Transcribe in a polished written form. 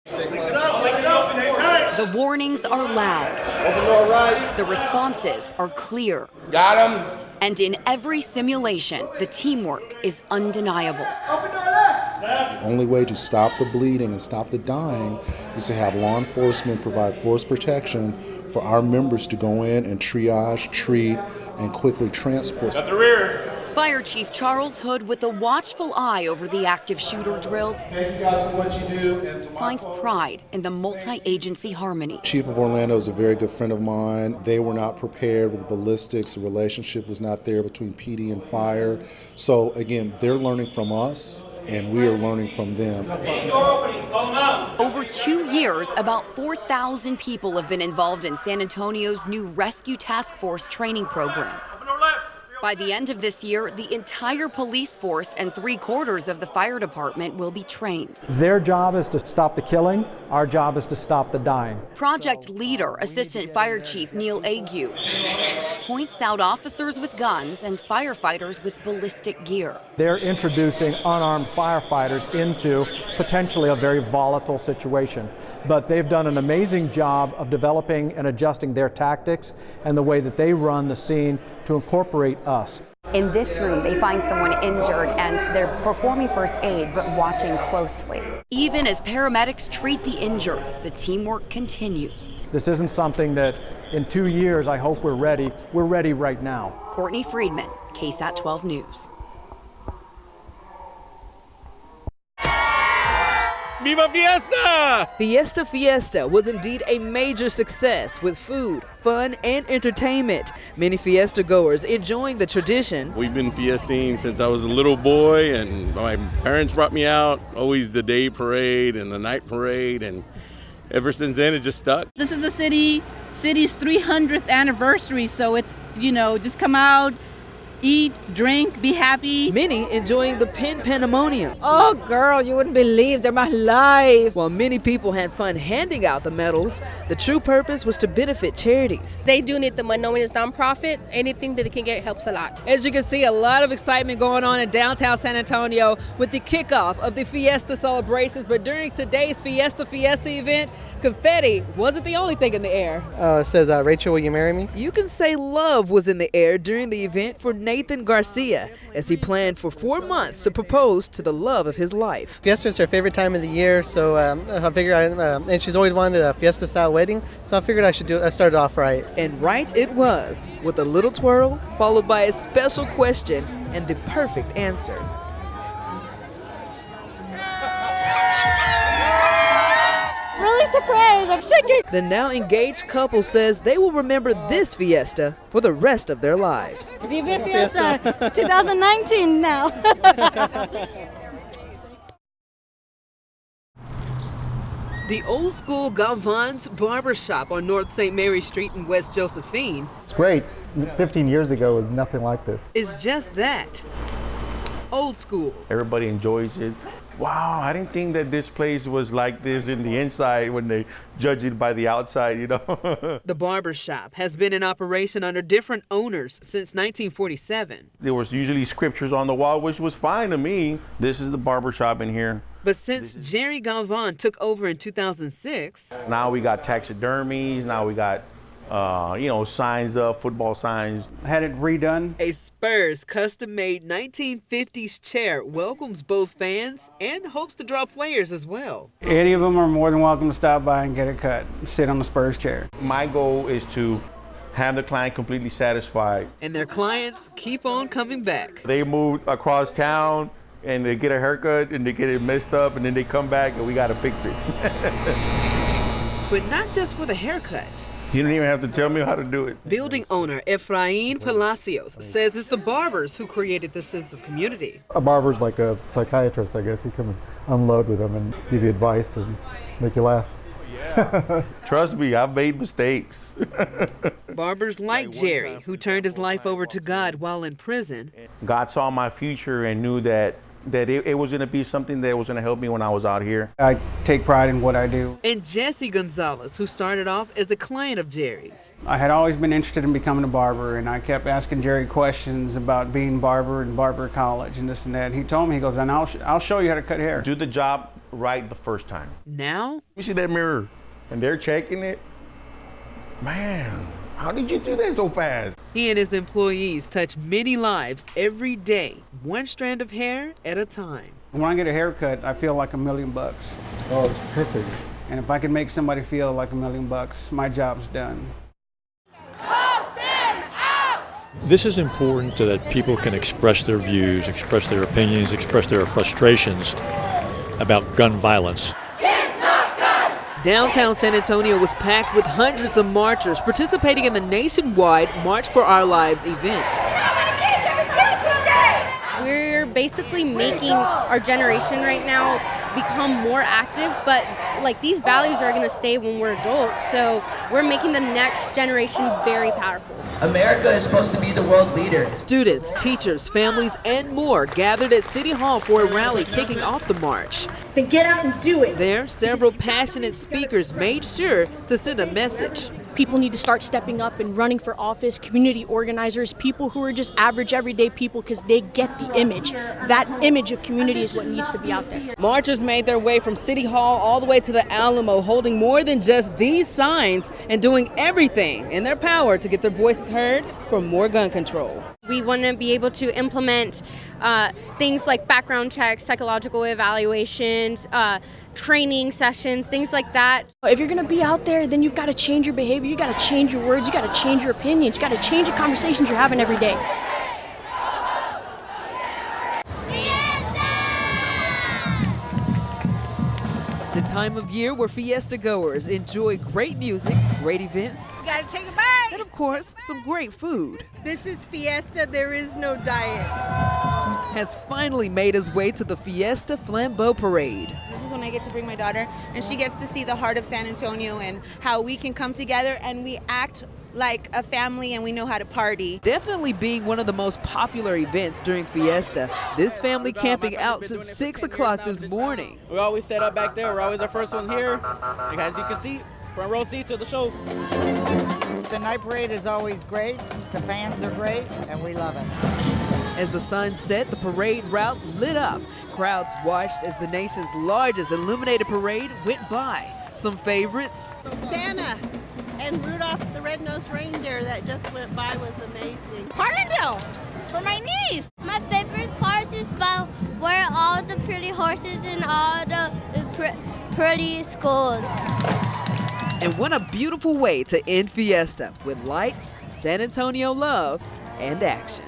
The warnings are loud. Open door right. The responses are clear. Got him. And in every simulation, the teamwork is undeniable. Open door left. The only way to stop the bleeding and stop the dying is to have law enforcement provide force protection for our members to go in and triage, treat, and quickly transport. At the rear. Fire Chief Charles Hood, with a watchful eye over the active shooter drills, Thank you guys for what you do. And to finds pride in the multi-agency harmony. Chief of Orlando is a very good friend of mine. They were not prepared with the ballistics. The relationship was not there between PD and fire. So again, they're learning from us, and we are learning from them. Over 2 years, about 4,000 people have been involved in San Antonio's new Rescue Task Force training program. By the end of this year, the entire police force and 3/4 of the fire department will be trained. Their job is to stop the killing. Our job is to stop the dying. Project leader, Assistant Fire Chief Neil Ague, points out officers with guns and firefighters with ballistic gear. They're introducing unarmed firefighters into potentially a very volatile situation. But they've done an amazing job of developing and adjusting their tactics and the way that they run the scene to incorporate us. In this room, they find someone injured and they're performing first aid but watching closely. Even as paramedics treat the injured, the teamwork continues. This isn't something that in 2 years I hope we're ready. We're ready right now. Courtney Friedman, Ksat 12 News. Viva Fiesta! Fiesta Fiesta was indeed a major success with food, fun, and entertainment. Many Fiesta goers enjoying the tradition. We've been fiesting since I was a little boy, and my parents brought me out. Always the day parade and the night parade, and ever since then it just stuck. This is the city's 300th anniversary, so it's, just come out, eat, drink, be happy. Many enjoying the pandemonium. Oh, girl, you wouldn't believe they're my life. While many people had fun handing out the medals, the true purpose was to benefit charities. They do need the money, knowing it's nonprofit. Anything that they can get helps a lot. As you can see, a lot of excitement going on in downtown San Antonio with the kickoff of the Fiesta celebrations. But during today's Fiesta event, confetti wasn't the only thing in the air. It says, Rachel, will you marry me? You can say love was in the air during the event for Nathan Garcia, as he planned for 4 months to propose to the love of his life. Fiesta is her favorite time of the year, so I figured, and she's always wanted a Fiesta-style wedding, so I figured I started off right. And right it was, with a little twirl, followed by a special question and the perfect answer. Really surprised, I'm shaking. The now engaged couple says they will remember this Fiesta for the rest of their lives. Viva Fiesta 2019 now. The old school Galvan's Barbershop on North St. Mary Street in West Josephine. It's great. 15 years ago was nothing like this. Is just that. Old school. Everybody enjoys it. Wow, I didn't think that this place was like this in the inside when they judge it by the outside, The barbershop has been in operation under different owners since 1947. There was usually scriptures on the wall, which was fine to me. This is the barbershop in here. But since Jerry Galvan took over in 2006, now we got taxidermies, now we got signs up, football signs. Had it redone. A Spurs custom-made 1950s chair welcomes both fans and hopes to draw players as well. Any of them are more than welcome to stop by and get a cut, sit on the Spurs chair. My goal is to have the client completely satisfied. And their clients keep on coming back. They moved across town and they get a haircut and they get it messed up and then they come back and we got to fix it. But not just for the haircut. You don't even have to tell me how to do it. Building owner Efrain Palacios says it's the barbers who created this sense of community. A barber's like a psychiatrist, I guess. You come and unload with them and give you advice and make you laugh. Trust me, I've made mistakes. Barbers like Jerry, who turned his life over to God while in prison. God saw my future and knew that it was going to be something that was going to help me when I was out here. I take pride in what I do. And Jesse Gonzalez, who started off as a client of Jerry's. I had always been interested in becoming a barber, and I kept asking Jerry questions about being barber and barber college and this and that. He told me, he goes, and I'll show you how to cut hair. Do the job right the first time. Now? You see that mirror? And they're checking it. Man, how did you do that so fast? He and his employees touch many lives every day, one strand of hair at a time. When I get a haircut, I feel like $1 million. Oh, it's perfect. And if I can make somebody feel like $1 million, my job's done. This is important so that people can express their views, express their opinions, express their frustrations about gun violence. Downtown San Antonio was packed with hundreds of marchers participating in the nationwide March for Our Lives event. We're basically making our generation right now become more active, but like these values are going to stay when we're adults, so we're making the next generation very powerful. America is supposed to be the world leader. Students, teachers, families, and more gathered at City Hall for a rally kicking off the march. Then get out and do it. There, several passionate speakers made sure to send a message. People need to start stepping up and running for office, community organizers, people who are just average, everyday people, because they get the image. That image of community is what needs to be out there. Marchers made their way from City Hall all the way to the Alamo, holding more than just these signs and doing everything in their power to get their voices heard for more gun control. We want to be able to implement things like background checks, psychological evaluations, training sessions, things like that. If you're going to be out there, then you've got to change your behavior, you got to change your words, you got to change your opinions, you got to change the conversations you're having every day. The time of year where Fiesta goers enjoy great music, great events, You gotta take a bite. and of course, some great food, This is Fiesta, there is no diet. has finally made his way to the Fiesta Flambeau Parade. This is when I get to bring my daughter, and she gets to see the heart of San Antonio and how we can come together and we act like a family and we know how to party. Definitely being one of the most popular events during Fiesta, this family camping out since 6 o'clock this morning. We always set up back there. We're always the first one here. As you can see, front row seat to the show. The night parade is always great. The fans are great, and we love it. As the sun set, the parade route lit up. Crowds watched as the nation's largest illuminated parade went by. Some favorites: Santa and Rudolph the Red-Nosed Reindeer that just went by was amazing. Harlandale for my niece. My favorite part is about where all the pretty horses and all the pretty schools. And what a beautiful way to end Fiesta with lights, San Antonio love, and action.